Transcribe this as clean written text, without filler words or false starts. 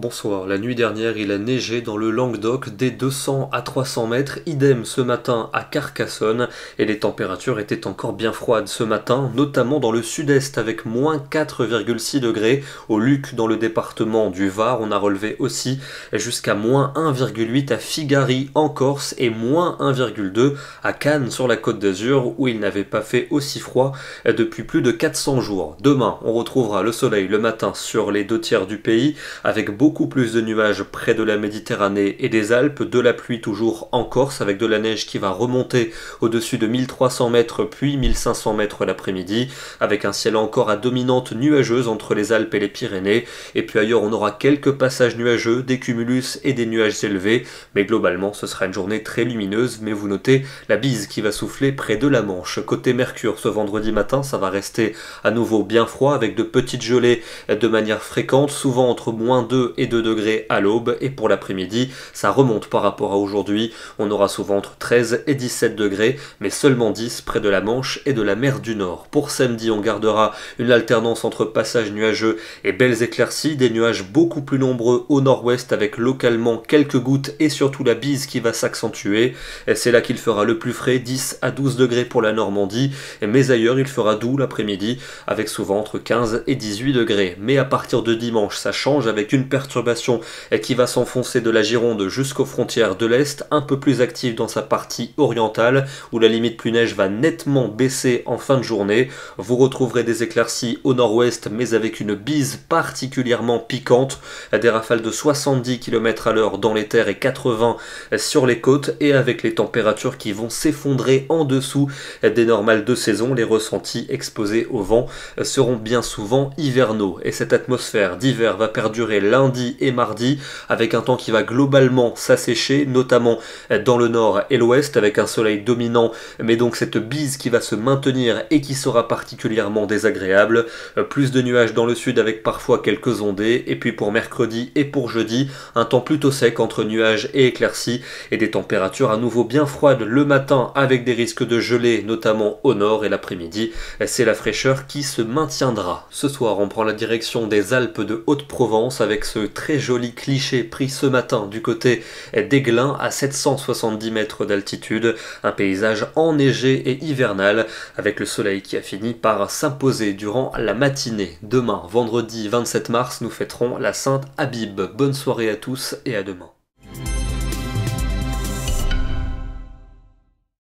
Bonsoir, la nuit dernière il a neigé dans le Languedoc des 200 à 300 mètres, idem ce matin à Carcassonne, et les températures étaient encore bien froides ce matin, notamment dans le sud-est avec moins 4,6 degrés, au Luc dans le département du Var, on a relevé aussi jusqu'à moins 1,8 à Figari en Corse et moins 1,2 à Cannes sur la Côte d'Azur où il n'avait pas fait aussi froid depuis plus de 400 jours. Demain on retrouvera le soleil le matin sur les 2 tiers du pays avec beaucoup plus de nuages près de la Méditerranée et des Alpes, de la pluie toujours en Corse avec de la neige qui va remonter au-dessus de 1300 mètres puis 1500 mètres l'après-midi, avec un ciel encore à dominante nuageuse entre les Alpes et les Pyrénées, et puis ailleurs on aura quelques passages nuageux, des cumulus et des nuages élevés, mais globalement ce sera une journée très lumineuse, mais vous notez la bise qui va souffler près de la Manche. Côté Mercure, ce vendredi matin, ça va rester à nouveau bien froid avec de petites gelées de manière fréquente, souvent entre moins 2 et 2 degrés à l'aube, et pour l'après-midi ça remonte par rapport à aujourd'hui, on aura souvent entre 13 et 17 degrés mais seulement 10 près de la Manche et de la mer du Nord. Pour samedi on gardera une alternance entre passages nuageux et belles éclaircies, des nuages beaucoup plus nombreux au nord-ouest avec localement quelques gouttes et surtout la bise qui va s'accentuer, c'est là qu'il fera le plus frais, 10 à 12 degrés pour la Normandie, mais ailleurs il fera doux l'après-midi avec souvent entre 15 et 18 degrés, mais à partir de dimanche ça change avec une perturbation qui va s'enfoncer de la Gironde jusqu'aux frontières de l'Est, un peu plus active dans sa partie orientale, où la limite pluie-neige va nettement baisser en fin de journée. Vous retrouverez des éclaircies au nord-ouest, mais avec une bise particulièrement piquante, des rafales de 70 km à l'heure dans les terres et 80 sur les côtes, et avec les températures qui vont s'effondrer en dessous des normales de saison. Les ressentis exposés au vent seront bien souvent hivernaux, et cette atmosphère d'hiver va perdurer lundi et mardi avec un temps qui va globalement s'assécher, notamment dans le nord et l'ouest avec un soleil dominant, mais donc cette bise qui va se maintenir et qui sera particulièrement désagréable. Plus de nuages dans le sud avec parfois quelques ondées, et puis pour mercredi et pour jeudi un temps plutôt sec entre nuages et éclaircies et des températures à nouveau bien froides le matin avec des risques de gelée notamment au nord, et l'après-midi c'est la fraîcheur qui se maintiendra. Ce soir on prend la direction des Alpes de Haute-Provence avec ce très joli cliché pris ce matin du côté d'Aiglun à 770 mètres d'altitude, un paysage enneigé et hivernal avec le soleil qui a fini par s'imposer durant la matinée. Demain, vendredi 27 mars, nous fêterons la Sainte Habib. Bonne soirée à tous et à demain.